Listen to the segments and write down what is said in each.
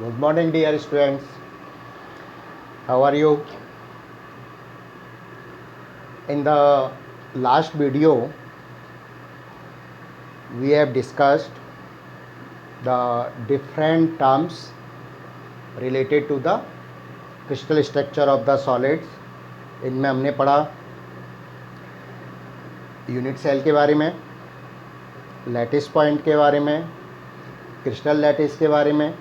Good morning, dear students. How are you? In the last video, we have discussed the different terms related to the crystal structure of the solids. इनमें हमने पढ़ा unit cell के बारे में, lattice point के बारे में, crystal lattice के बारे में,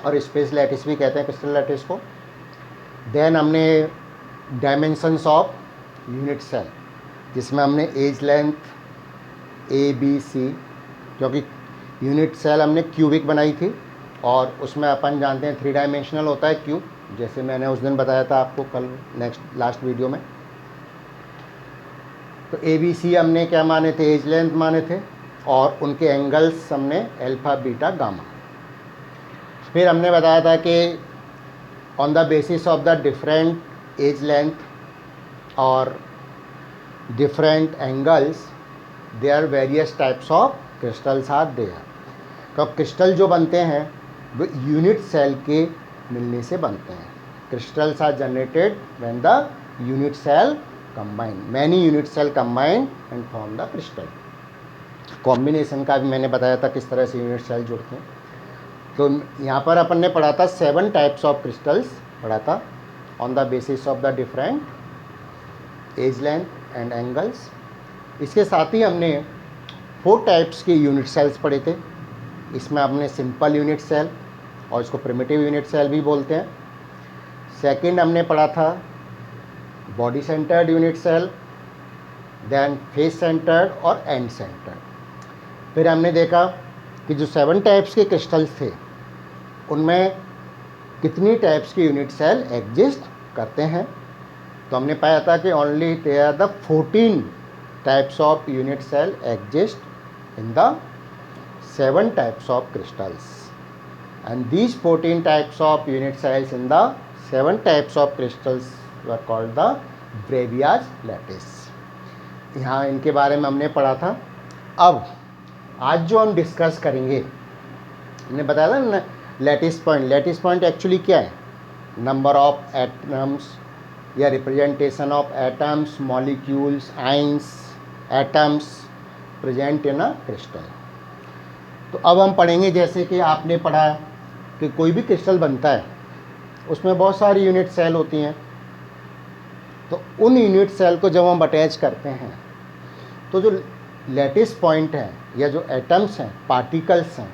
और स्पेस लैटिस भी कहते हैं क्रिस्टल लैटिस को. देन हमने डायमेंशंस ऑफ यूनिट सेल, जिसमें हमने एज लेंथ ABC, क्योंकि यूनिट सेल हमने क्यूबिक बनाई थी और उसमें अपन जानते हैं 3 डायमेंशनल होता है क्यूब, जैसे मैंने उस दिन बताया था आपको कल लास्ट वीडियो में. तो ABC हमने क्या माने थे, एज लेंथ माने थे, और उनके एंगल्स हमने अल्फा बीटा गामा. फिर हमने बताया था कि on the basis of the different edge length और different angles there various types of crystals are there. तो क्रिस्टल जो बनते हैं वो यूनिट सेल के मिलने से बनते हैं. Crystals are generated when the unit cell combine, many unit cell combine and form the crystal. Combination का भी मैंने बताया था किस तरह से यूनिट सेल जुड़ते हैं. तो यहाँ पर अपन ने पढ़ा था 7 टाइप्स ऑफ क्रिस्टल्स पढ़ा था on the basis of the different edge length and angles. इसके साथ ही हमने 4 टाइप्स के यूनिट सेल्स पढ़े थे. इसमें हमने सिंपल यूनिट सेल और इसको प्रिमिटिव यूनिट सेल भी बोलते हैं. सेकंड हमने पढ़ा था body centred unit cell, then face centred और एंड सेंटर्ड. फिर हमने देखा कि जो 7 टाइप्स के क्रिस्टल्स थे उनमें कितनी टाइप्स के यूनिट सेल एग्जिस्ट करते हैं. तो हमने पाया था कि only there are the 14 types of unit cell exist in the 7 types of crystals, and these 14 types of unit cells in the 7 types of crystals were called the Bravais lattice. यहाँ इनके बारे में हमने पढ़ा था. अब आज जो हम डिस्कस करेंगे, हमने बताया था ना lattice point. Lattice point actually क्या है, नंबर ऑफ एटम्स या representation of atoms, molecules, ions, atoms present in a crystal. तो अब हम पढ़ेंगे, जैसे कि आपने पढ़ा कि कोई भी क्रिस्टल बनता है उसमें बहुत सारी यूनिट सेल होती हैं. तो उन यूनिट सेल को जब हम अटैच करते हैं तो जो लैटिस पॉइंट है या जो एटम्स हैं, पार्टिकल्स हैं,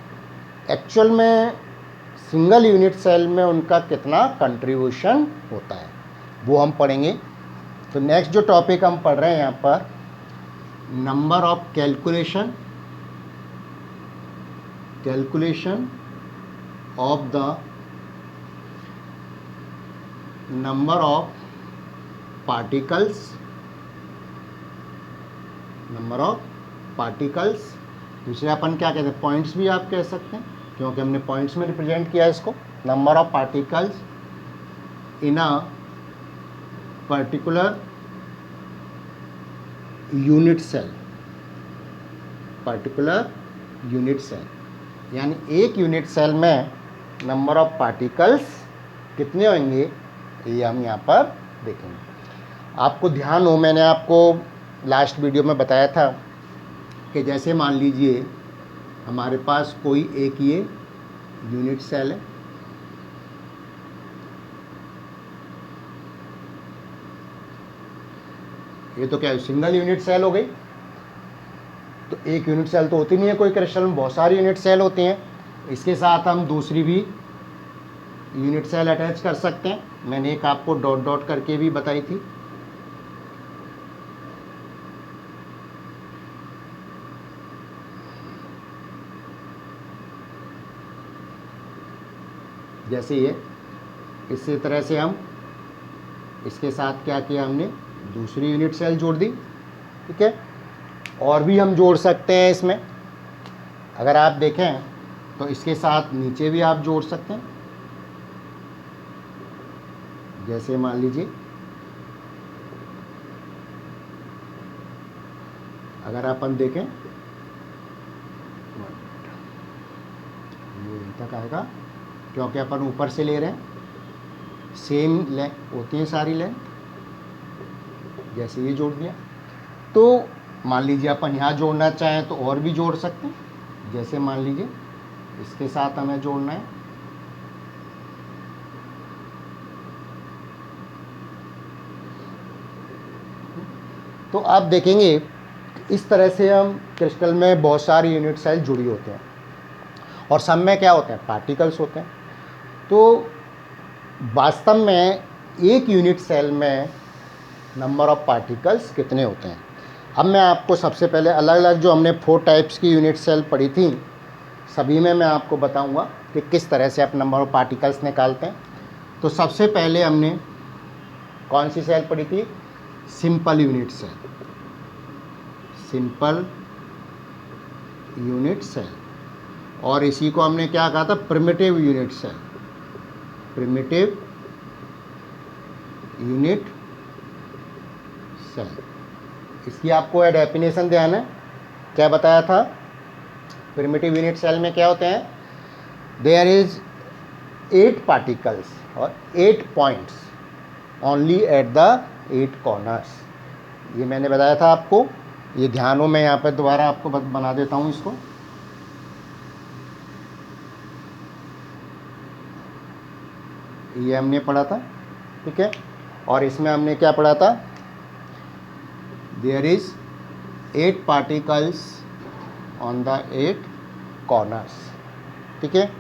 एक्चुअल में सिंगल यूनिट सेल में उनका कितना कंट्रीब्यूशन होता है वो हम पढ़ेंगे. तो नेक्स्ट जो टॉपिक हम पढ़ रहे हैं यहाँ पर, number of calculation of the number of particles दूसरे अपन क्या कहते हैं, पॉइंट्स भी आप कह सकते हैं, क्योंकि हमने पॉइंट्स में रिप्रेजेंट किया इसको. Number of particles in a particular unit cell, यानी एक यूनिट सेल में नंबर ऑफ पार्टिकल्स कितने होंगे ये हम यहाँ पर देखेंगे. आपको ध्यान हो, मैंने आपको लास्ट वीडियो में बताया था कि जैसे मान लीजिए हमारे पास कोई एक ये यूनिट सेल है, ये तो क्या है, सिंगल यूनिट सेल हो गई. तो एक यूनिट सेल तो होती नहीं है, कोई क्रिस्टल में बहुत सारी यूनिट सेल होती हैं. इसके साथ हम दूसरी भी यूनिट सेल अटैच कर सकते हैं. मैंने एक आपको डॉट डॉट करके भी बताई थी. जैसे ये इसी तरह से हम इसके साथ क्या किया, हमने दूसरी यूनिट सेल जोड़ दी. ठीक है, और भी हम जोड़ सकते हैं इसमें. अगर आप देखें तो इसके साथ नीचे भी आप जोड़ सकते हैं. जैसे मान लीजिए अगर अपन देखें ये तक आएगा, क्योंकि अपन ऊपर से ले रहे हैं, सेम लेंथ होती है सारी लेंथ, जैसे ये जोड़ दिया। तो मान लीजिए अपन यहाँ जोड़ना चाहें तो और भी जोड़ सकते हैं, जैसे मान लीजिए इसके साथ हमें जोड़ना है, तो आप देखेंगे इस तरह से हम क्रिस्टल में बहुत सारी यूनिट सेल जुड़ी होते हैं और सब में क्या होते हैं, पार्टिकल्स होते हैं। तो वास्तव में एक यूनिट सेल में नंबर ऑफ पार्टिकल्स कितने होते हैं। अब मैं आपको सबसे पहले अलग अलग जो हमने 4 टाइप्स की यूनिट सेल पढ़ी थी, सभी में मैं आपको बताऊंगा कि किस तरह से आप नंबर ऑफ पार्टिकल्स निकालते हैं। तो सबसे पहले हमने कौन सी सेल पढ़ी थी, simple unit cell, simple unit cell, और इसी को हमने क्या कहा था, primitive unit cell, primitive unit cell. इसकी आपको डेफिनेशन ध्यान है, क्या बताया था, प्रिमिटिव यूनिट सेल में क्या होते हैं, देयर इज 8 पार्टिकल्स और 8 points only at the 8 corners. ये मैंने बताया था आपको, ये ध्यान हो, मैं यहाँ पर दोबारा आपको बना देता हूँ इसको। ये हमने पढ़ा था, ठीक है। और इसमें हमने क्या पढ़ा था, there is 8 particles on the 8 corners, ठीक है।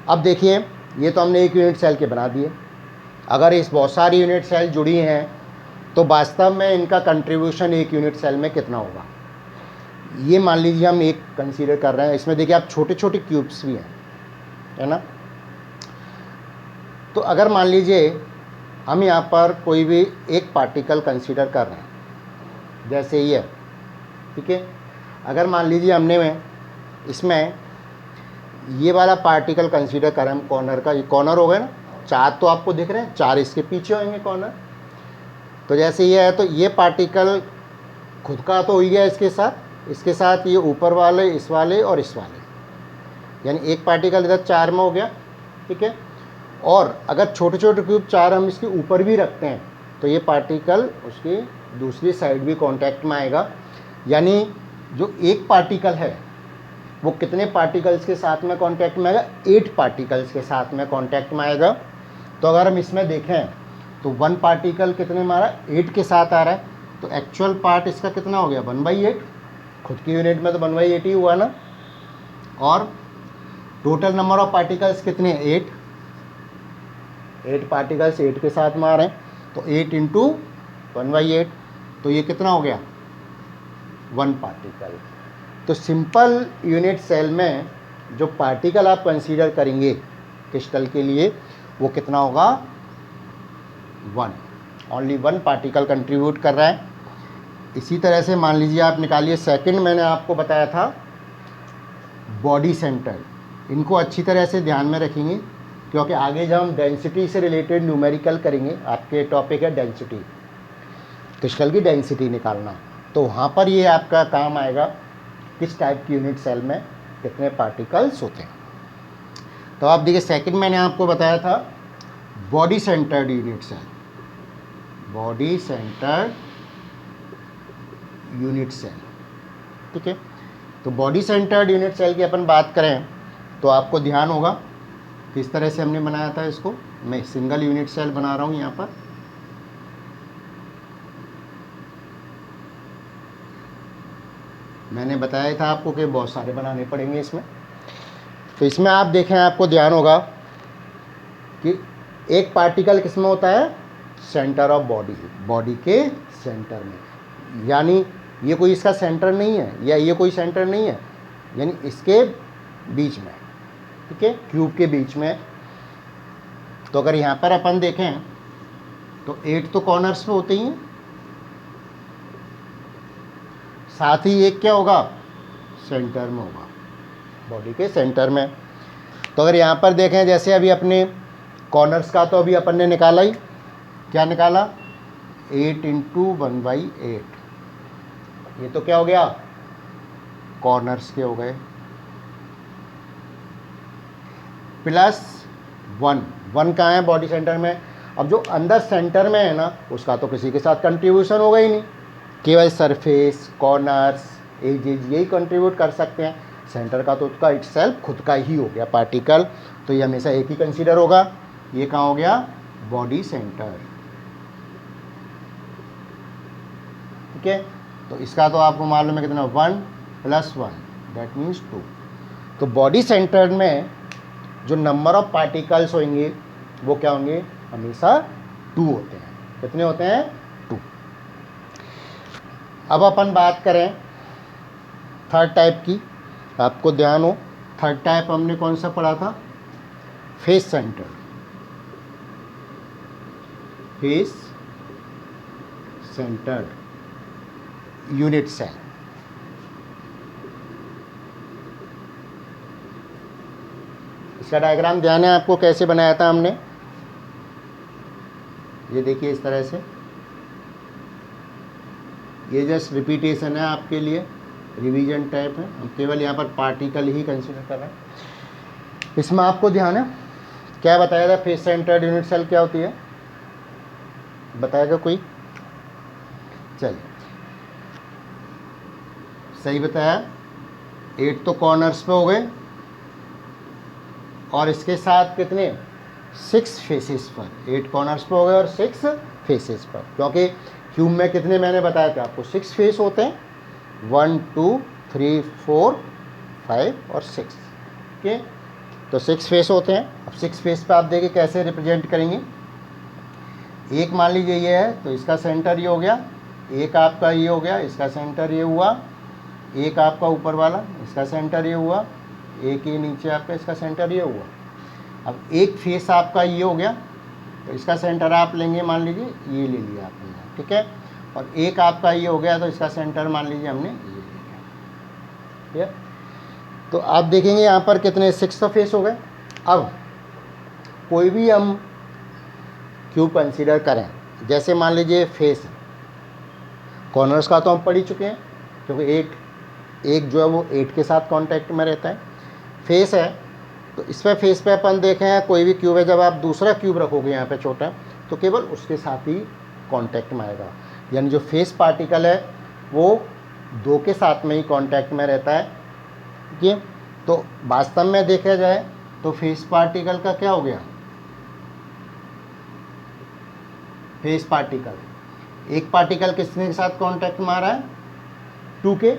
अब देखिए, ये तो हमने एक यूनिट सेल के बना दिए। अगर इस बहुत सारी यूनिट सेल जुड़ी हैं तो वास्तव में इनका कंट्रीब्यूशन एक यूनिट सेल में कितना होगा। ये मान लीजिए हम एक कंसीडर कर रहे हैं, इसमें देखिए आप छोटे छोटे क्यूब्स भी हैं, है ना। तो अगर मान लीजिए हम यहाँ पर कोई भी एक पार्टिकल कंसीडर कर रहे हैं, जैसे ये, ठीक है। अगर मान लीजिए हमने इसमें ये वाला पार्टिकल कंसीडर करें हम, कॉर्नर का, ये कॉर्नर हो गया ना, 4 तो आपको दिख रहे हैं, 4 इसके पीछे होंगे कॉर्नर। तो जैसे ये है, तो ये पार्टिकल खुद का तो हो ही गया इसके साथ ये ऊपर वाले, इस वाले और इस वाले, यानी एक पार्टिकल इधर 4 में हो गया, ठीक है। और अगर छोटे छोटे क्यूब 4 हम इसके ऊपर भी रखते हैं तो ये पार्टिकल उसकी दूसरी साइड भी कांटेक्ट में आएगा, यानी जो एक पार्टिकल है वो कितने पार्टिकल्स के साथ में कांटेक्ट में आएगा, 8 पार्टिकल्स के साथ में कांटेक्ट में आएगा। तो अगर हम इसमें देखें तो 1 पार्टिकल कितने में आ रहा है, 8 के साथ आ रहा है, तो एक्चुअल पार्ट इसका कितना हो गया, 1/8। खुद की यूनिट में तो 1/8 ही हुआ ना। और टोटल नंबर ऑफ पार्टिकल्स कितने, 8 पार्टिकल्स 8 के साथ में आ रहे हैं, तो 8 इंटू 1/8, तो ये कितना हो गया, 1 पार्टिकल। तो सिंपल यूनिट सेल में जो पार्टिकल आप कंसीडर करेंगे क्रिस्टल के लिए वो कितना होगा, 1, ओनली 1 पार्टिकल कंट्रीब्यूट कर रहा है। इसी तरह से मान लीजिए आप निकालिए सेकंड, मैंने आपको बताया था बॉडी सेंटर। इनको अच्छी तरह से ध्यान में रखेंगे क्योंकि आगे जब हम डेंसिटी से रिलेटेड न्यूमेरिकल करेंगे, आपके टॉपिक है डेंसिटी, क्रिस्टल की डेंसिटी निकालना, तो वहाँ पर ये आपका काम आएगा किस टाइप की यूनिट सेल में कितने पार्टिकल्स होते हैं। तो आप देखिए सेकंड मैंने आपको बताया था body centred unit cell, body centred unit cell, ठीक है। तो बॉडी सेंटर्ड यूनिट सेल की अपन बात करें तो आपको ध्यान होगा किस तरह से हमने बनाया था इसको। मैं सिंगल यूनिट सेल बना रहा हूँ यहाँ पर, मैंने बताया था आपको कि बहुत सारे बनाने पड़ेंगे इसमें। तो इसमें आप देखें, आपको ध्यान होगा कि एक पार्टिकल किस में होता है, सेंटर ऑफ बॉडी, बॉडी के सेंटर में, यानी ये कोई इसका सेंटर नहीं है या ये कोई सेंटर नहीं है, यानी इसके बीच में, ठीक है, क्यूब के बीच में। तो अगर यहाँ पर अपन देखें तो 8 तो कॉर्नर्स पे होते ही हैं, साथ ही एक क्या होगा, सेंटर में होगा, बॉडी के सेंटर में। तो अगर यहाँ पर देखें, जैसे अभी अपने कॉर्नर्स का तो अभी अपन ने निकाला ही, क्या निकाला, 8 इंटू 1/8, ये तो क्या हो गया, कॉर्नर्स के हो गए, प्लस वन, वन कहाँ है बॉडी सेंटर में। अब जो अंदर सेंटर में है ना, उसका तो किसी के साथ कंट्रीब्यूशन होगा ही नहीं, केवल सरफेस, कॉर्नर्स, एजेज यही कंट्रीब्यूट कर सकते हैं। सेंटर का तो उसका इटसेल्फ खुद का ही हो गया पार्टिकल, तो ये हमेशा एक ही कंसीडर होगा। ये कहाँ हो गया, बॉडी सेंटर। ठीक है, तो इसका तो आपको मालूम है कितना, 1 + 1 दैट मीन्स 2। तो बॉडी सेंटर में जो नंबर ऑफ पार्टिकल्स होंगे वो क्या होंगे, हमेशा 2 होते हैं। कितने होते हैं, 2। अब अपन बात करें थर्ड टाइप की। आपको ध्यान हो, थर्ड टाइप हमने कौन सा पढ़ा था, face centre. Face centred unit cell. इसका डायग्राम ध्यान है आपको कैसे बनाया था हमने, ये देखिए इस तरह से। ये जस्ट रिपीटेशन है आपके लिए, रिवीजन टाइप है, हम केवल यहाँ पर पार्टिकल ही कंसीडर कर रहे हैं। इसमें आपको ध्यान है क्या बताया था, फेस सेंटर्ड यूनिट सेल क्या होती है, बताएगा कोई, चलिए सही बताया। 8 तो कॉर्नर्स पे हो गए, और इसके साथ कितने, 6 फेसेस पर। 8 कॉर्नर्स पे हो गए और 6 फेसेस पर, क्योंकि क्यूब में कितने मैंने बताया था आपको, 6 फेस होते हैं, 1 2 3 4 5 और 6। ओके, तो 6 फेस होते हैं। अब 6 फेस पे आप देखिए कैसे रिप्रेजेंट करेंगे। एक मान लीजिए ये है, तो इसका सेंटर ये हो गया, एक आपका ये हो गया, इसका सेंटर ये हुआ, एक आपका ऊपर वाला, इसका सेंटर ये हुआ, एक ये नीचे आपका, इसका सेंटर ये हुआ। अब एक फेस आपका ये हो गया, तो इसका सेंटर आप लेंगे, मान लीजिए ये ले लिया आपने, ठीक है। और एक आपका ये हो गया, तो इसका सेंटर मान लीजिए हमने ये ले लिया, ठीक है। तो आप देखेंगे यहाँ पर कितने, 6 फेस हो गए। अब कोई भी हम क्यूब कंसीडर करें, जैसे मान लीजिए फेस, कॉर्नर्स का तो हम पढ़ ही चुके हैं, क्योंकि एक जो है वो 8 के साथ कांटेक्ट में रहता है। फेस है, तो इस पर फेस पे अपन देखें हैं, कोई भी क्यूब है, जब आप दूसरा क्यूब रखोगे यहाँ पे छोटा, तो केवल उसके साथ ही कांटेक्ट में आएगा। यानी जो फेस पार्टिकल है वो 2 के साथ में ही कांटेक्ट में रहता है, ठीक है। तो वास्तव में देखा जाए तो फेस पार्टिकल का क्या हो गया, फेस पार्टिकल, एक पार्टिकल किसके साथ कांटेक्ट में आ रहा है, 2 के,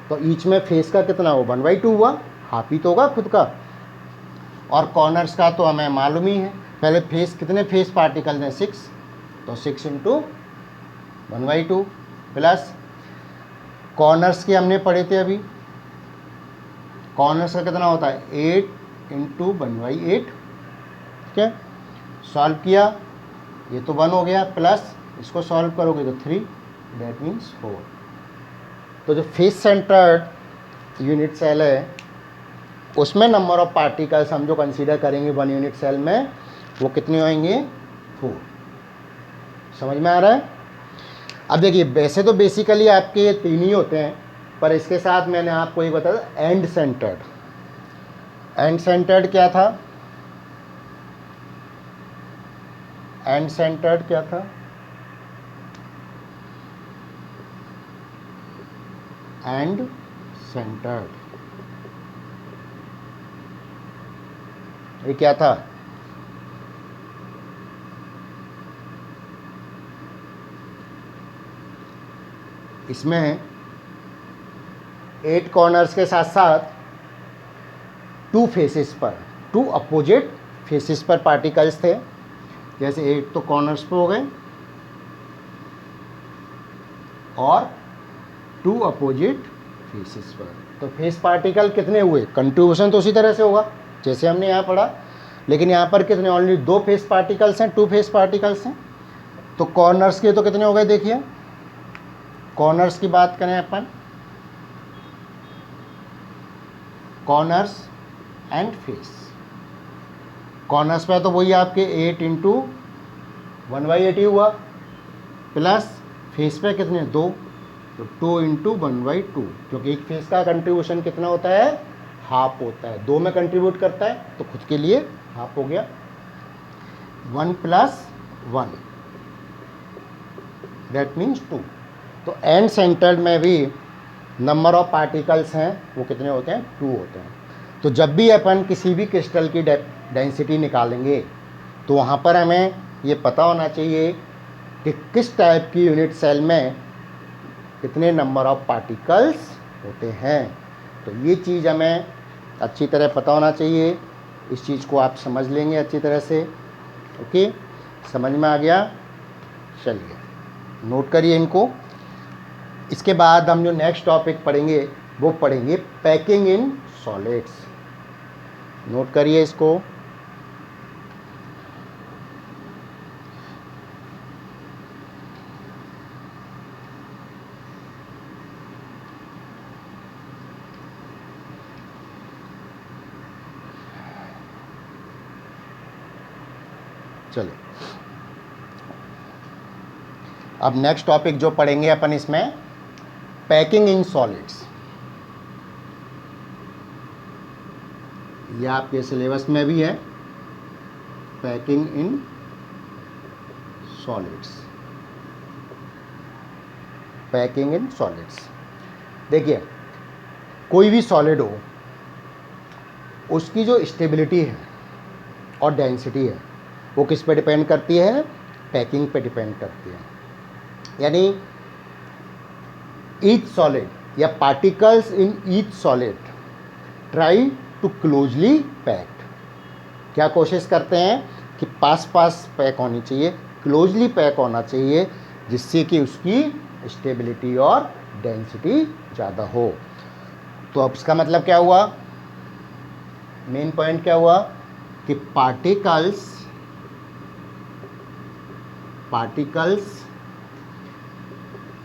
तो ईच में फेस का कितना हो, 1/2 हुआ, हाफ ही तो होगा खुद का। और कॉर्नर्स का तो हमें मालूम ही है, पहले फेस कितने फेस पार्टिकल्स हैं, 6, तो 6 × 1/2 प्लस कॉर्नर्स के हमने पढ़े थे अभी, कॉर्नर्स का कितना होता है, 8 × 1/8, ठीक है। सॉल्व किया, ये तो 1 हो गया, प्लस इसको सॉल्व करोगे तो 3, दैट मीन्स 4। तो जो फेस सेंटर्ड यूनिट सेल है उसमें नंबर ऑफ पार्टिकल्स हम जो कंसीडर करेंगे 1 यूनिट सेल में, वो कितने होंगे, 4। समझ में आ रहा है। अब देखिए, वैसे तो बेसिकली आपके ये 3 ही होते हैं, पर इसके साथ मैंने आपको एक बताया एंड सेंटर्ड। एंड सेंटर्ड क्या था, एंड सेंटर्ड क्या था, एंड सेंटर्ड ये क्या था, इसमें 8 कॉर्नर्स के साथ साथ 2 फेसेस पर, 2 अपोजिट फेसेस पर पार्टिकल्स थे। जैसे 8 तो कॉर्नर्स पे हो गए और 2 अपोजिट फेसेस पर, तो फेस पार्टिकल कितने हुए, कंट्रीब्यूशन तो उसी तरह से होगा जैसे हमने यहाँ पढ़ा, लेकिन यहाँ पर कितने, ओनली 2 फेस पार्टिकल्स हैं, 2 फेस पार्टिकल्स हैं। तो कॉर्नर्स के तो कितने हो गए, देखिए कॉर्नर्स की बात करें अपन, कॉर्नर्स एंड फेस, कॉर्नर्स पे तो वही आपके 8 × 1/8 ही हुआ, प्लस फेस पे कितने, 2, तो 2 × 1/2, क्योंकि एक फेस का कंट्रीब्यूशन कितना होता है, हाफ होता है, 2 में कंट्रीब्यूट करता है तो खुद के लिए हाफ हो गया। 1 + 1 दैट मीन्स 2। तो एंड सेंटर्ड में भी नंबर ऑफ पार्टिकल्स हैं वो कितने होते हैं, 2 होते हैं। तो जब भी अपन किसी भी क्रिस्टल की डेंसिटी निकालेंगे तो वहाँ पर हमें ये पता होना चाहिए कि किस टाइप की यूनिट सेल में कितने नंबर ऑफ पार्टिकल्स होते हैं। तो ये चीज़ हमें अच्छी तरह पता होना चाहिए। इस चीज़ को आप समझ लेंगे अच्छी तरह से। ओके, समझ में आ गया? चलिए नोट करिए इनको। इसके बाद हम जो नेक्स्ट टॉपिक पढ़ेंगे वो पढ़ेंगे पैकिंग इन सॉलिड्स। नोट करिए इसको। चलिए अब नेक्स्ट टॉपिक जो पढ़ेंगे अपन इसमें पैकिंग इन सॉलिड्स। यह आपके सिलेबस में भी है, packing in solids. Packing in solids, देखिए कोई भी सॉलिड हो उसकी जो स्टेबिलिटी है और डेंसिटी है वो किस पे डिपेंड करती है, पैकिंग पे डिपेंड करती है। यानी ईच सॉलिड या particles in each solid try to closely packed, क्या कोशिश करते हैं कि पास पास पैक होनी चाहिए, क्लोजली पैक होना चाहिए, जिससे कि उसकी स्टेबिलिटी और डेंसिटी ज़्यादा हो। तो अब इसका मतलब क्या हुआ, मेन पॉइंट क्या हुआ कि पार्टिकल्स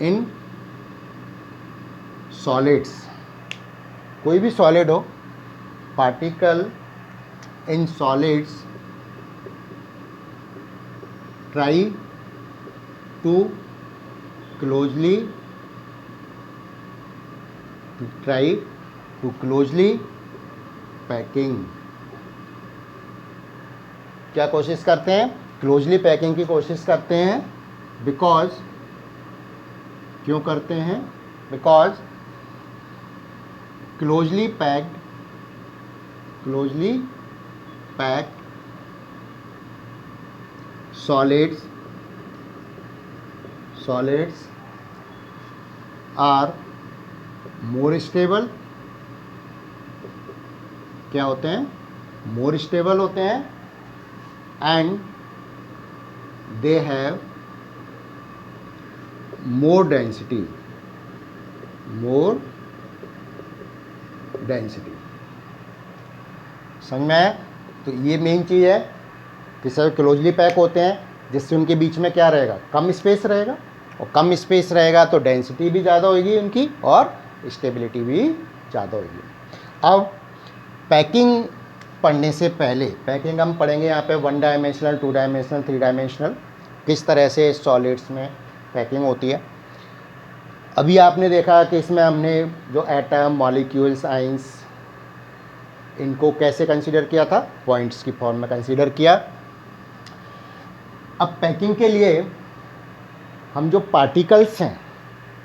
इन सॉलिड्स, कोई भी सॉलिड हो, particle in solids try to closely packing, क्या कोशिश करते हैं, क्लोजली पैकिंग की कोशिश करते हैं। बिकॉज, क्यों करते हैं, because closely packed solids are more stable, क्या होते हैं, more stable होते हैं, and they have more density। समझ में आया? तो ये मेन चीज़ है कि सर क्लोजली पैक होते हैं, जिससे उनके बीच में क्या रहेगा, कम स्पेस रहेगा, और कम स्पेस रहेगा तो डेंसिटी भी ज़्यादा होगी उनकी और स्टेबिलिटी भी ज़्यादा होगी। अब पैकिंग पढ़ने से पहले, पैकिंग हम पढ़ेंगे यहाँ पे 1 डायमेंशनल, 2 डायमेंशनल, 3 डायमेंशनल, किस तरह से सॉलिड्स में पैकिंग होती है। अभी आपने देखा कि इसमें हमने जो एटम, मॉलिक्यूल्स, आइंस, इनको कैसे कंसीडर किया था, पॉइंट्स की फॉर्म में कंसीडर किया। अब पैकिंग के लिए हम जो पार्टिकल्स हैं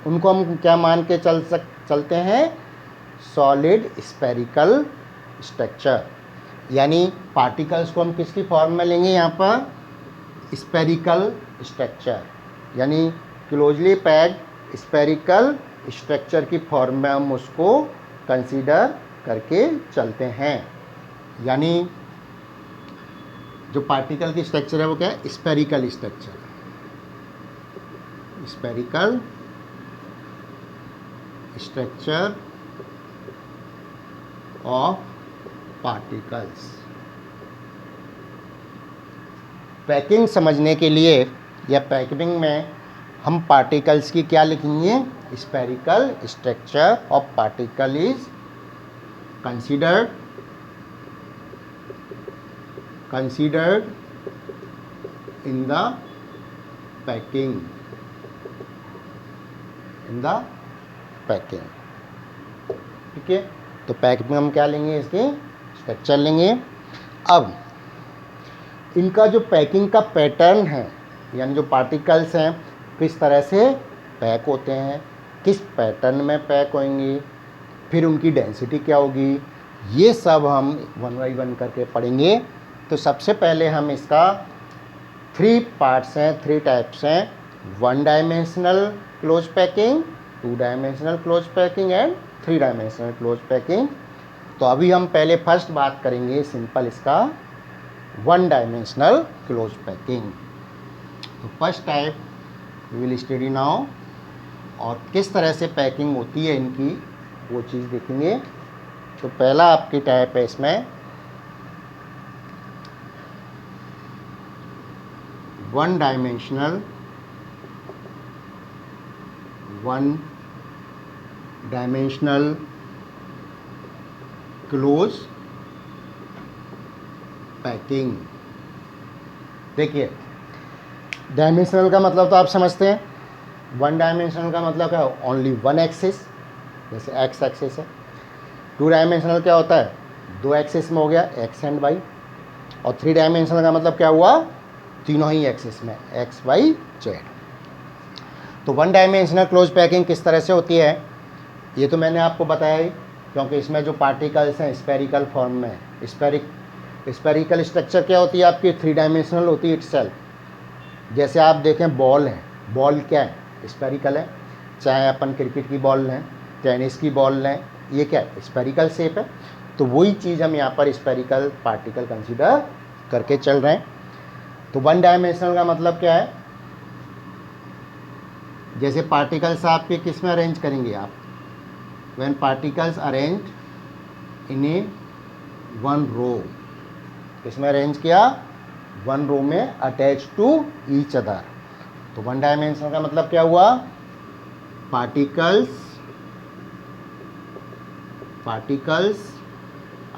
उनको हम क्या मान के चलते हैं, सॉलिड स्फेरिकल स्ट्रक्चर। यानी पार्टिकल्स को हम किसकी फॉर्म में लेंगे, यहाँ पर स्फेरिकल स्ट्रक्चर, यानी क्लोजली पैक्ड स्फेरिकल स्ट्रक्चर की फॉर्म में हम उसको कंसीडर करके चलते हैं। यानी जो पार्टिकल की स्ट्रक्चर है वो क्या है, spherical structure, spherical structure of particles. Packing समझने के लिए या पैकिंग में हम पार्टिकल्स की क्या लिखेंगे, spherical structure of particle is considered in the packing, ठीक है। तो पैकिंग में हम क्या लेंगे, इसके स्ट्रक्चर लेंगे। अब इनका जो पैकिंग का पैटर्न है, यानी जो पार्टिकल्स हैं किस तरह से पैक होते हैं, किस पैटर्न में पैक होंगे, फिर उनकी डेंसिटी क्या होगी, ये सब हम 1 बाई 1 करके पढ़ेंगे। तो सबसे पहले हम इसका 3 पार्ट्स हैं, 3 टाइप्स हैं, 1 dimensional close packing, 2 dimensional close packing and 3 dimensional close packing. तो अभी हम पहले फर्स्ट बात करेंगे सिंपल इसका 1 डायमेंशनल क्लोज पैकिंग। तो first type we will study now, और किस तरह से पैकिंग होती है इनकी वो चीज़ देखेंगे। तो पहला आपकी टाइप है इसमें 1 डायमेंशनल क्लोज पैकिंग। देखिए, डायमेंशनल का मतलब तो आप समझते हैं, 1 डायमेंशनल का मतलब क्या है, ओनली 1 एक्सिस, जैसे एक्स एक्सिस है। 2 डायमेंशनल क्या होता है, 2 एक्सिस में हो गया, एक्स एंड वाई। और 3 डायमेंशनल का मतलब क्या हुआ, तीनों ही एक्सिस में, एक्स वाई जेड। तो 1 डायमेंशनल क्लोज पैकिंग किस तरह से होती है, ये तो मैंने आपको बताया ही, क्योंकि इसमें जो पार्टिकल्स हैं स्पेरिकल फॉर्म में, स्पेरिकल स्ट्रक्चर क्या होती है आपकी, 3 डायमेंशनल होती है इटसेल्फ। जैसे आप देखें बॉल है, बॉल क्या है, स्पेरिकल है, चाहे अपन क्रिकेट की बॉल लें, टेनिस की बॉल लें, ये क्या है, स्पेरिकल शेप है। तो वही चीज़ हम यहाँ पर स्पेरिकल पार्टिकल कंसीडर करके चल रहे हैं। तो 1 डायमेंशनल का मतलब क्या है, जैसे पार्टिकल्स आपके किस में अरेंज करेंगे आप, व्हेन पार्टिकल्स अरेंज इन ए 1 रो, किसमें अरेंज किया, 1 रो में अटैच टू ईच अदर। तो 1 डायमेंशनल का मतलब क्या हुआ, particles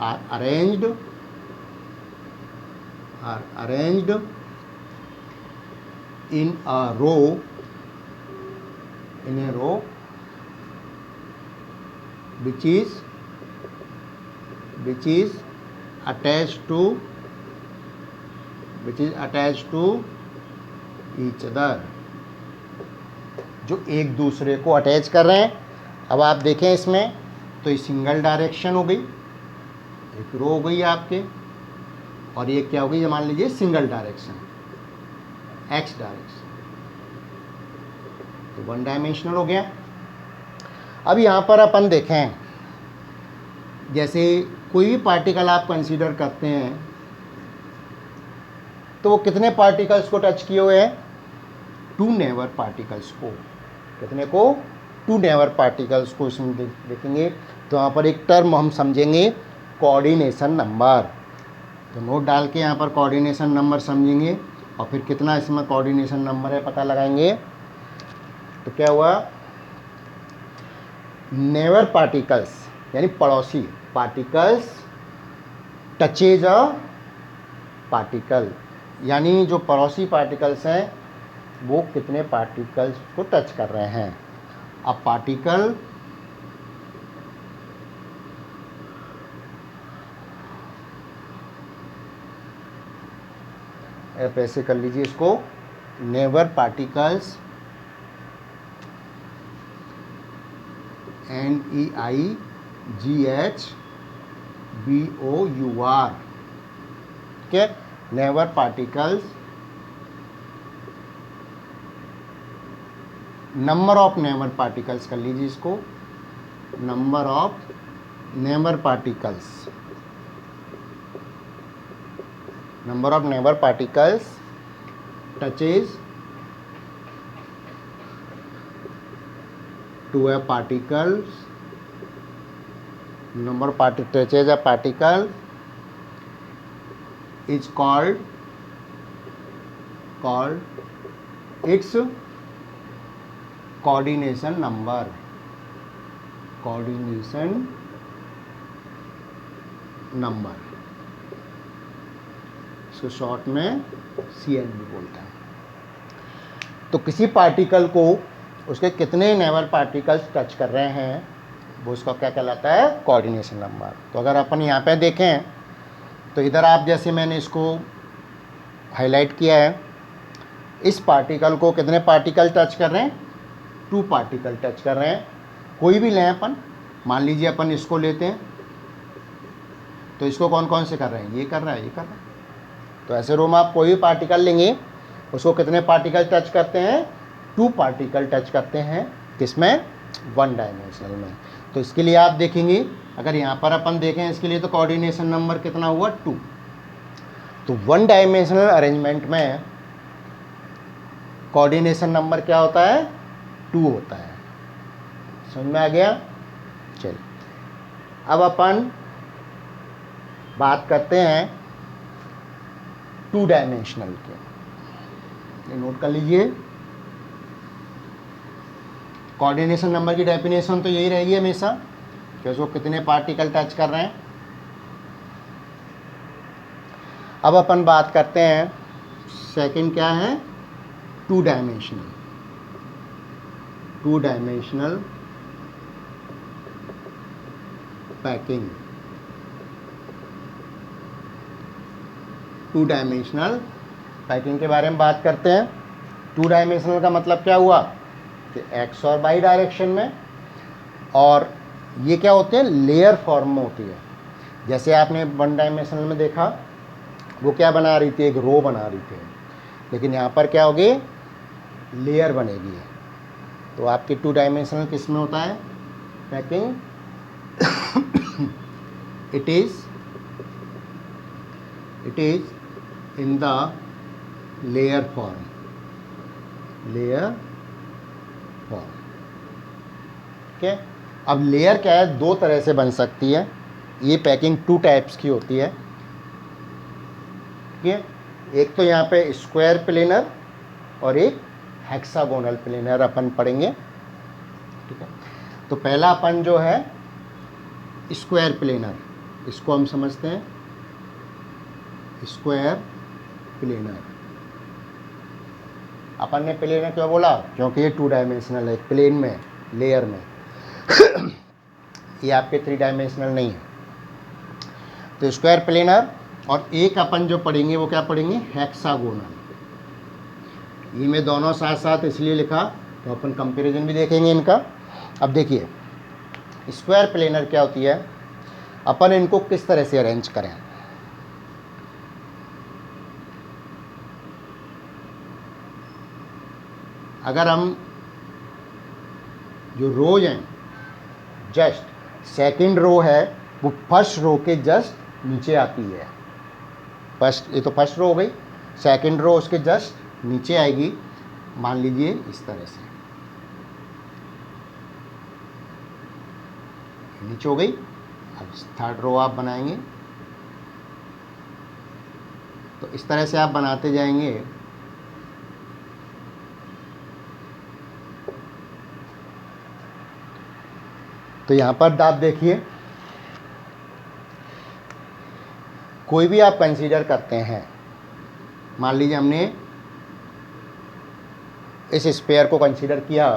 are arranged in a row which is attached to each other, जो एक दूसरे को अटैच कर रहे हैं। अब आप देखें इसमें, तो ये सिंगल डायरेक्शन हो गई, एक रो हो गई आपके, और ये क्या हो गई, मान लीजिए सिंगल डायरेक्शन, एक्स डायरेक्शन। तो 1 डायमेंशनल हो गया। अब यहाँ पर अपन देखें, जैसे कोई भी पार्टिकल आप कंसीडर करते हैं, तो कितने पार्टिकल्स को टच किए हुए हैं, 2 नेबर पार्टिकल्स को। कितने को, 2 नेबर पार्टिकल्स को इसमें देखेंगे। तो यहाँ पर एक टर्म हम समझेंगे, कोऑर्डिनेशन नंबर। तो नोट डाल के यहाँ पर कोऑर्डिनेशन नंबर समझेंगे, और फिर कितना इसमें कोऑर्डिनेशन नंबर है पता लगाएंगे। तो क्या हुआ, नेबर पार्टिकल्स यानी पड़ोसी पार्टिकल्स टचेज अ पार्टिकल, यानी जो पड़ोसी पार्टिकल्स हैं वो कितने पार्टिकल्स को टच कर रहे हैं। अब पार्टिकल आप ऐसे कर लीजिए इसको, नेबर पार्टिकल्स NEIGHBOUR, ठीक है, neighbour particles. Number of neighbour particles कर लीजिए इसको, number of neighbour particles, number of neighbor particles touches to a particle, number of particles touches a particle is called its coordination number, इसको short में CNB बोलते हैं। तो किसी particle को उसके कितने नेबर पार्टिकल्स टच कर रहे हैं वो उसका क्या कहलाता है, कोऑर्डिनेशन नंबर। तो अगर अपन यहाँ पे देखें तो इधर आप जैसे मैंने इसको हाईलाइट किया है, इस पार्टिकल को कितने पार्टिकल टच कर रहे हैं, 2 पार्टिकल टच कर रहे हैं। कोई भी लें अपन, मान लीजिए अपन इसको लेते हैं, तो इसको कौन कौन से कर रहे हैं, ये कर रहा है, ये कर रहा है। तो ऐसे रो में आप कोई भी पार्टिकल लेंगे, उसको कितने पार्टिकल टच करते हैं, 2 पार्टिकल टच करते हैं, किसमें, 1 डायमेंशनल में। तो इसके लिए आप देखेंगे, अगर यहाँ पर अपन देखें इसके लिए, तो कोऑर्डिनेशन नंबर कितना हुआ, 2। तो 1 डायमेंशनल अरेंजमेंट में कोऑर्डिनेशन नंबर क्या होता है, 2 होता है। समझ में आ गया। चलिए अब अपन बात करते हैं 2 डायमेंशनल के। ये नोट कर लीजिए, कोऑर्डिनेशन नंबर की डेफिनेशन तो यही रहेगी हमेशा कि उसको कितने पार्टिकल टच कर रहे हैं। अब अपन बात करते हैं सेकंड क्या है, 2 dimensional. 2 dimensional packing. 2 dimensional packing के बारे में बात करते हैं। 2 डायमेंशनल का मतलब क्या हुआ कि एक्स और वाई डायरेक्शन में, और ये क्या होते हैं, लेयर फॉर्म में होती है। जैसे आपने 1 डायमेंशनल में देखा, वो क्या बना रही थी, एक रो बना रही थी, लेकिन यहाँ पर क्या होगी, लेयर बनेगी। तो आपके 2 डायमेंशनल किस में होता है, packing, it is in the layer form, ठीक है। अब लेयर क्या है, 2 तरह से बन सकती है। ये पैकिंग 2 टाइप्स की होती है, ठीक है। एक तो यहाँ पे स्क्वायर प्लेनर और एक हेक्सागोनल प्लेनर अपन पढ़ेंगे, ठीक है। तो पहला अपन जो है स्क्वायर प्लेनर, इसको हम समझते हैं स्क्वायर प्लेनर। अपन ने प्लेनर क्यों बोला, क्योंकि ये 2 डायमेंशनल है, प्लेन में, लेयर में। ये आपके 3 डायमेंशनल नहीं है। तो स्क्वायर प्लेनर, और एक अपन जो पढ़ेंगे वो क्या पढ़ेंगे, हेक्सागोनल। ये मैं दोनों साथ साथ इसलिए लिखा तो अपन कंपैरिजन भी देखेंगे इनका। अब देखिए स्क्वायर प्लेनर क्या होती है, अपन इनको किस तरह से अरेंज करें। अगर हम जो रोज हैं, जस्ट सेकंड रो है वो फर्स्ट रो के जस्ट नीचे आती है। फर्स्ट, ये तो फर्स्ट रो हो गई, सेकंड रो उसके जस्ट नीचे आएगी, मान लीजिए इस तरह से नीचे हो गई। अब थर्ड रो आप बनाएंगे तो इस तरह से आप बनाते जाएंगे। तो यहाँ पर आप देखिए, कोई भी आप कंसीडर करते हैं, मान लीजिए हमने इस स्पेयर को कंसीडर किया,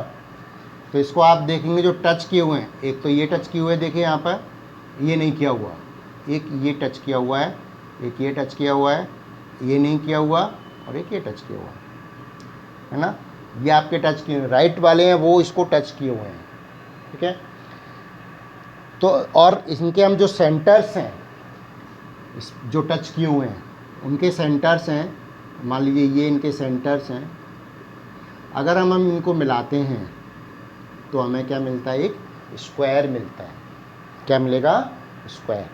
तो इसको आप देखेंगे जो टच किए हुए हैं, एक तो ये टच किए हुए देखिए, यहाँ पर ये नहीं किया हुआ, एक ये टच किया हुआ है, एक ये टच किया हुआ है, ये नहीं किया हुआ, और एक ये टच किया हुआ है ना। ये आपके टच किए, राइट वाले हैं वो इसको टच किए हुए हैं, ठीक है। तो और इनके हम जो सेंटर्स हैं, जो टच किए हुए हैं उनके सेंटर्स हैं, मान लीजिए ये इनके सेंटर्स हैं। अगर हम इनको मिलाते हैं तो हमें क्या मिलता है, एक स्क्वायर मिलता है। क्या मिलेगा, स्क्वायर।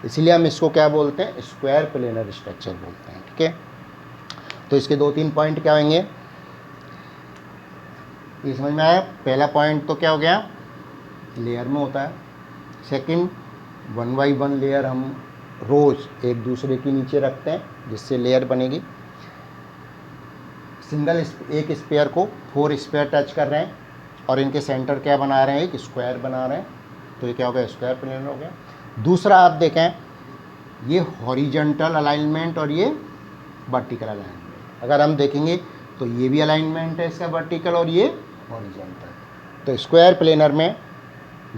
इसीलिए हम इसको क्या बोलते हैं, स्क्वायर प्लेनर स्ट्रक्चर बोलते हैं, ठीक है। तो इसके 2-3 पॉइंट क्या होंगे, ये समझ में आया। पहला पॉइंट तो क्या हो गया, लेयर में होता है। सेकंड, 1 बाई 1 लेयर हम रोज एक दूसरे के नीचे रखते हैं जिससे लेयर बनेगी। सिंगल एक स्पेयर को 4 स्पेयर टच कर रहे हैं और इनके सेंटर क्या बना रहे हैं, एक स्क्वायर बना रहे हैं, तो ये क्या हो गया, स्क्वायर प्लेनर हो गया। दूसरा आप देखें, ये हॉरिजॉन्टल अलाइनमेंट और ये वर्टिकल अलाइनमेंट। अगर हम देखेंगे तो ये भी अलाइनमेंट है इसका वर्टिकल और ये हॉरिजॉन्टल। तो स्क्वायर प्लेनर में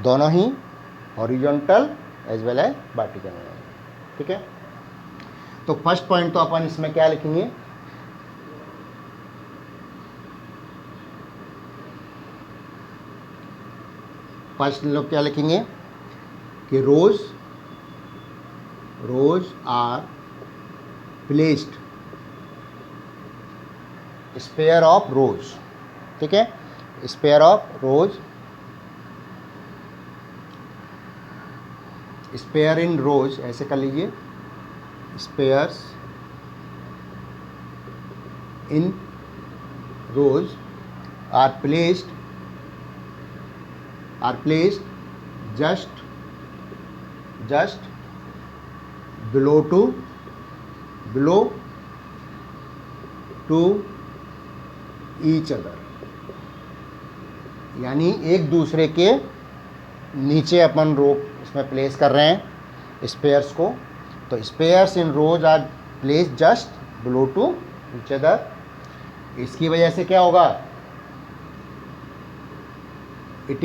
दोनों ही horizontal as well as vertical alignment. ठीक है, तो फर्स्ट पॉइंट तो अपन इसमें क्या लिखेंगे, फर्स्ट लोग क्या लिखेंगे कि rows are placed sphere of rows. ठीक है, sphere of rows, sphere in rows, ऐसे कर लीजिए, spheres in rows are placed just below to each other, यानी एक दूसरे के नीचे अपन रोप इसमें प्लेस कर रहे हैं स्पेयर्स को। तो spheres in rows are place just below to each other. इसकी वजह से क्या होगा, it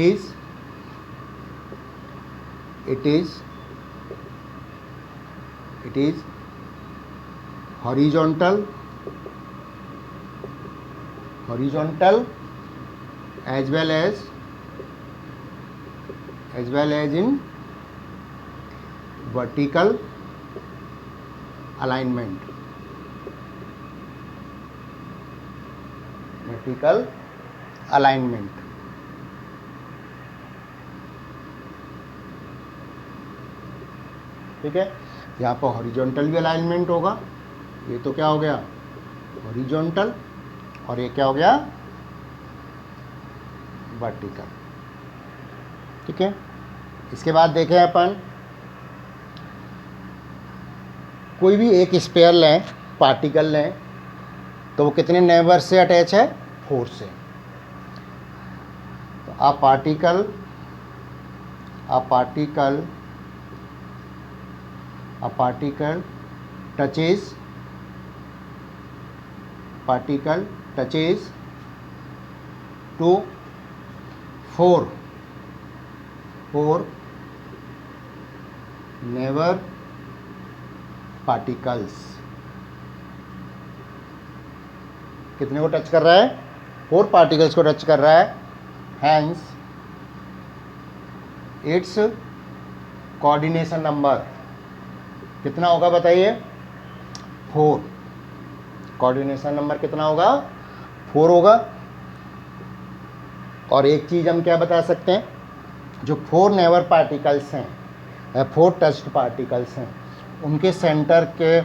is horizontal as well as in vertical alignment, ठीक है, यहाँ पर हॉरिजॉन्टल भी अलाइनमेंट होगा। ये तो क्या हो गया, हॉरिजॉन्टल, और ये क्या हो गया, वर्टिकल। ठीक है, इसके बाद देखें अपन कोई भी एक स्पेयर लें, पार्टिकल लें, तो वो कितने नेबर से अटैच है, 4 से। तो a particle touches to 4 neighbor particles। कितने को टच कर रहा है, 4 पार्टिकल्स को टच कर रहा है। हैंस इट्स कोऑर्डिनेशन नंबर कितना होगा बताइए, 4। कोऑर्डिनेशन नंबर कितना होगा, 4 होगा। और एक चीज़ हम क्या बता सकते हैं, जो 4 नेबर पार्टिकल्स हैं, 4 टच्ड पार्टिकल्स हैं, उनके सेंटर के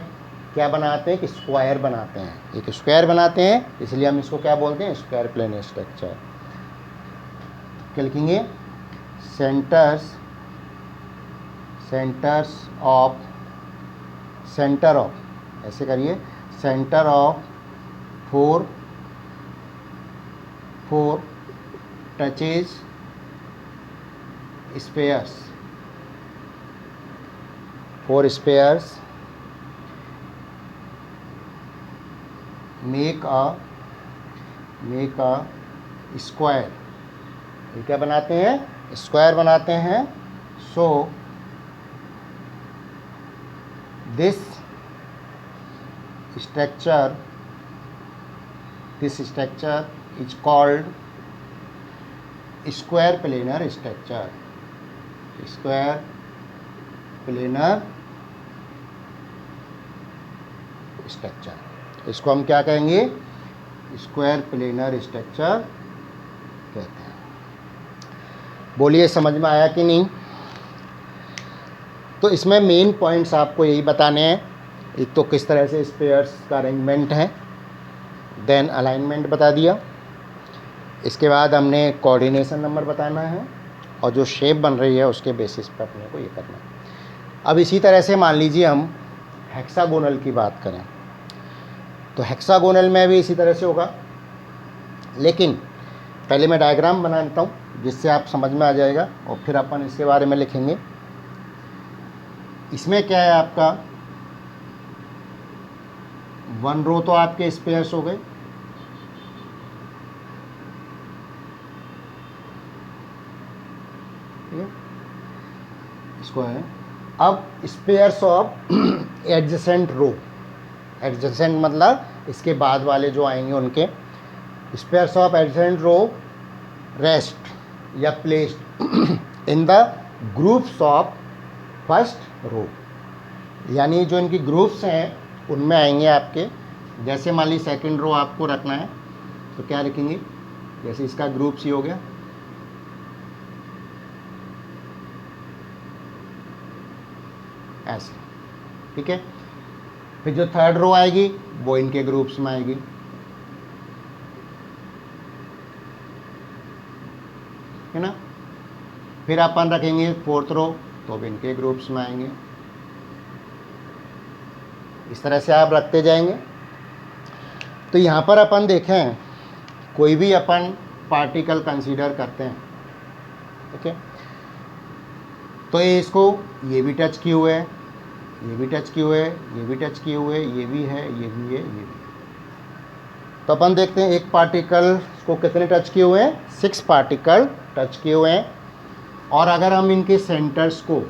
क्या बनाते हैं कि स्क्वायर बनाते हैं, एक स्क्वायर बनाते हैं, इसलिए हम इसको क्या बोलते हैं, स्क्वायर प्लेन स्ट्रक्चर। क्या लिखेंगे, सेंटर ऑफ, ऐसे करिए, centre of 4 touches spheres, 4 spheres make a square. ये क्या बनाते हैं, स्क्वायर बनाते हैं। So this structure is called square planar structure. Square planar structure, इसको हम क्या कहेंगे, स्क्वायर प्लेनर स्ट्रक्चर कहते हैं। बोलिए समझ में आया कि नहीं। तो इसमें मेन पॉइंट्स आपको यही बताने हैं, एक तो किस तरह से स्पेयर्स का अरेंजमेंट है, देन अलाइनमेंट बता दिया, इसके बाद हमने कोऑर्डिनेशन नंबर बताना है, और जो शेप बन रही है उसके बेसिस पर अपने को ये करना है। अब इसी तरह से मान लीजिए हम हेक्सागोनल की बात करें, तो हेक्सागोनल में भी इसी तरह से होगा, लेकिन पहले मैं डायग्राम बना लेता हूँ जिससे आप समझ में आ जाएगा, और फिर अपन इसके बारे में लिखेंगे। इसमें क्या है आपका, 1 रो तो आपके स्पेयर्स हो गए, ठीक है, इसको है। अब spheres of adjacent row, adjacent मतलब इसके बाद वाले जो आएंगे उनके, spheres of adjacent row rest या placed in the groups of first row, यानी जो इनकी ग्रुप्स हैं उनमें आएंगे आपके। जैसे मान ली सेकंड रो आपको रखना है तो क्या लिखेंगे, जैसे इसका ग्रुप सी हो गया, ऐसे, ठीक है। फिर जो थर्ड रो आएगी वो इनके ग्रुप्स में आएगी, है ना। फिर अपन रखेंगे फोर्थ रो तो भी इनके ग्रुप्स में आएंगे। इस तरह से आप रखते जाएंगे। तो यहाँ पर अपन देखें, कोई भी अपन पार्टिकल कंसीडर करते हैं, ओके, तो ये इसको ये भी टच किए हुए है, ये भी टच किए हुए है, ये भी टच किए हुए, ये भी है, ये भी है, ये भी है। तो अपन देखते हैं एक पार्टिकल को कितने टच किए हुए हैं, 6 पार्टिकल टच किए हुए हैं। और अगर हम इनके सेंटर्स को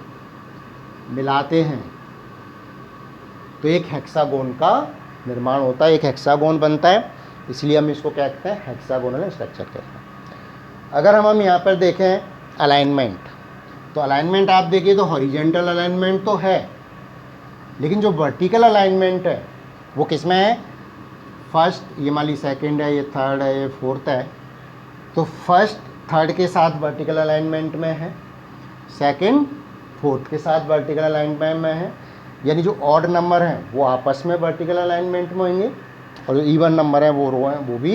मिलाते हैं तो एक हेक्सागोन का निर्माण होता है, एक हेक्सागोन बनता है, इसलिए हम इसको क्या कहते हैं, हेक्सागोनल स्ट्रक्चर कहते हैं। अगर हम यहाँ पर देखें अलाइनमेंट, तो अलाइनमेंट आप देखिए तो हॉरिजेंटल अलाइनमेंट तो है, लेकिन जो वर्टिकल अलाइनमेंट है वो किस में है, फर्स्ट, ये मान ली सेकेंड है, ये थर्ड है, ये फोर्थ है, तो फर्स्ट थर्ड के साथ वर्टिकल अलाइनमेंट में है, सेकेंड फोर्थ के साथ वर्टिकल अलाइनमेंट में है, यानी जो ऑड नंबर हैं वो आपस में वर्टिकल अलाइनमेंट में होंगे, और जो इवन नंबर हैं वो रो हैं वो भी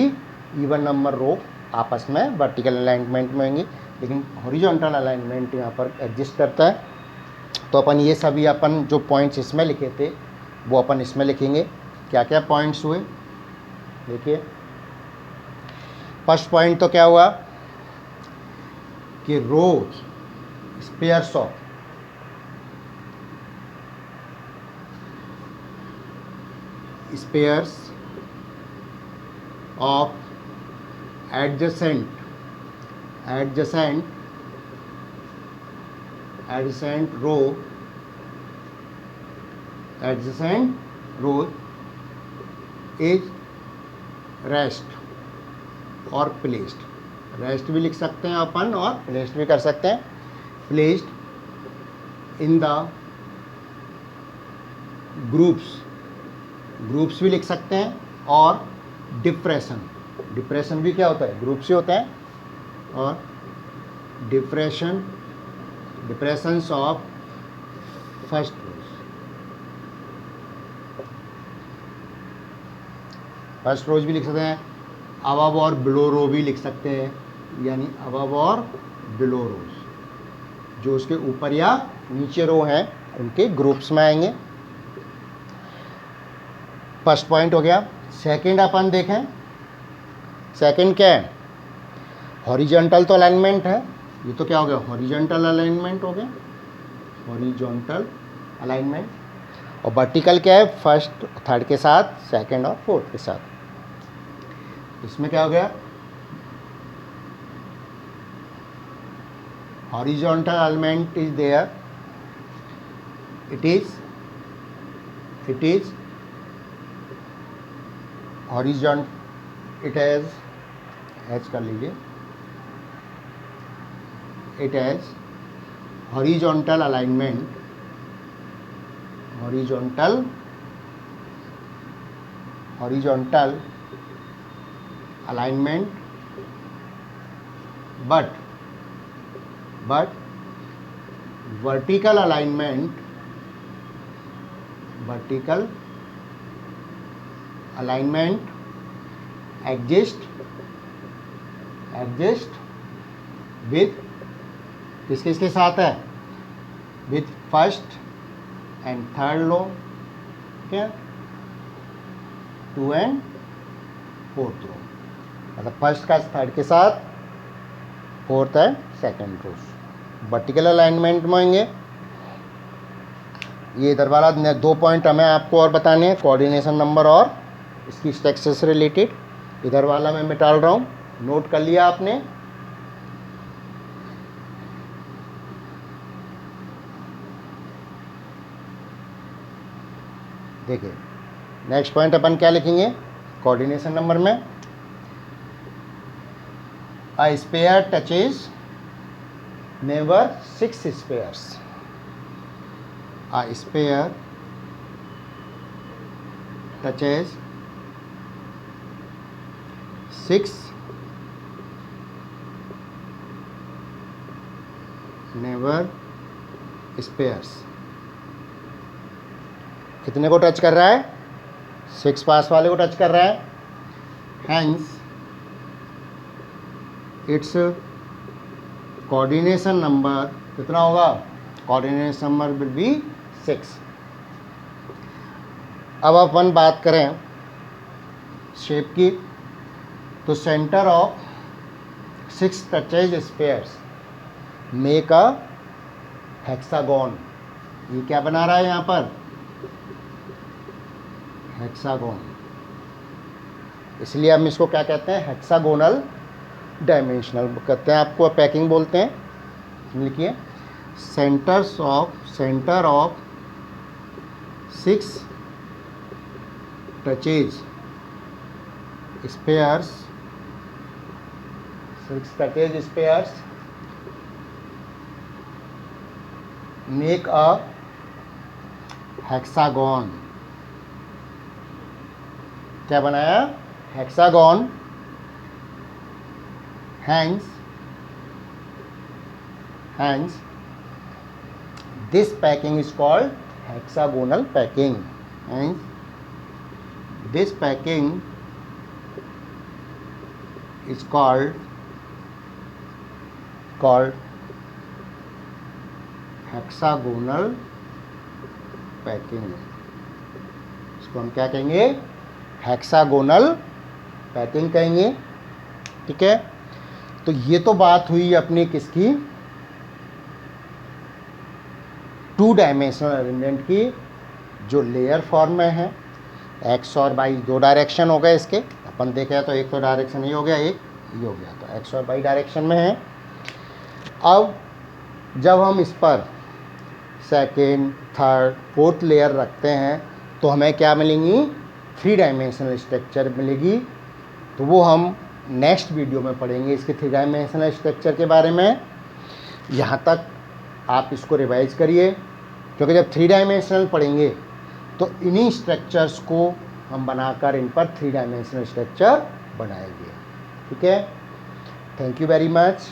इवन नंबर रो आपस में वर्टिकल अलाइनमेंट में होंगे। लेकिन हॉरिजॉन्टल अलाइनमेंट यहाँ पर एग्जिस्ट करता है। तो अपन ये सभी अपन जो पॉइंट्स इसमें लिखे थे वो अपन इसमें लिखेंगे। क्या क्या पॉइंट्स हुए देखिए। फर्स्ट पॉइंट तो क्या हुआ कि rows spheres of spheres of adjacent row is rest और placed, रेस्ट भी लिख सकते हैं अपन और प्लेस्ड भी कर सकते हैं। प्लेस्ड इन द ग्रुप्स भी लिख सकते हैं, और डिप्रेशन भी क्या होता है, ग्रुप से होता है, और डिप्रेशंस ऑफ फर्स्ट रोज भी लिख सकते हैं। अबव और बिलो रो भी लिख सकते हैं, यानी अबव और बिलो रोज जो उसके ऊपर या नीचे रो हैं उनके ग्रुप्स में आएंगे। फर्स्ट पॉइंट हो गया। सेकंड अपन देखें, सेकंड क्या है, हॉरिजॉन्टल तो अलाइनमेंट है, ये तो क्या हो गया, हॉरिजॉन्टल अलाइनमेंट हो गया, हॉरिजॉन्टल अलाइनमेंट। और वर्टिकल क्या है, फर्स्ट थर्ड के साथ, सेकंड और फोर्थ के साथ। इसमें क्या हो गया, horizontal alignment is there, it is horizontal, it has कर लीजिए, it has horizontal alignment, horizontal alignment, but vertical alignment exist with किसके साथ है, with first and third row, क्या, 2 and 4th row, मतलब फर्स्ट का थर्ड के साथ, फोर्थ है सेकंड रोज वर्टिकल अलाइनमेंट में होंगे। ये इधर वाला 2 पॉइंट हमें आपको और बताने हैं, कोऑर्डिनेशन नंबर और इसकी स्ट्रक्चर से रिलेटेड। इधर वाला मैं मिटाल रहा हूँ, नोट कर लिया आपने। देखिए नेक्स्ट पॉइंट अपन क्या लिखेंगे कोऑर्डिनेशन नंबर में, अ स्पेयर टचेज नेवर 6 स्पेयर्स, अ स्पेयर टचेज 6 नेवर स्पेयर्स। कितने को टच कर रहा है 6 पास वाले को टच कर रहा है, हैंस इट्स कोऑर्डिनेशन नंबर कितना होगा, कोऑर्डिनेशन नंबर विल बी 6। अब अपन बात करें शेप की, तो centre of 6 touches spheres make a hexagon. ये क्या बना रहा है यहाँ पर, हेक्सागोन, इसलिए हम इसको क्या कहते हैं हेक्सागोनल डायमेंशनल कहते हैं, आपको पैकिंग बोलते हैं। लिखिए centre of 6 touches spheres, 6 touches spheres make a hexagon. क्या बनाया, hexagon. Hence this packing is called hexagonal packing. Hence this packing is called hexagonal packing. इसको हम क्या कहेंगे, हेक्सागोनल पैकिंग कहेंगे। ठीक है, तो ये तो बात हुई अपनी किसकी, 2 डायमेंशनल अरेंजमेंट की, जो लेयर फॉर्म में है। एक्स और वाई 2 डायरेक्शन हो गए इसके, अपन देखे तो एक तो डायरेक्शन ये हो गया, एक ये हो गया, तो एक्स और वाई डायरेक्शन में है। अब जब हम इस पर सेकेंड, थर्ड, फोर्थ लेयर रखते हैं तो हमें क्या मिलेंगी, 3 डायमेंशनल स्ट्रक्चर मिलेगी। तो वो हम नेक्स्ट वीडियो में पढ़ेंगे इसके 3 डायमेंशनल स्ट्रक्चर के बारे में। यहाँ तक आप इसको रिवाइज करिए, क्योंकि जब 3 डायमेंशनल पढ़ेंगे तो इन्हीं स्ट्रक्चर्स को हम बनाकर इन पर 3 डायमेंशनल स्ट्रक्चर बनाएंगे। ठीक है, थैंक यू वेरी मच।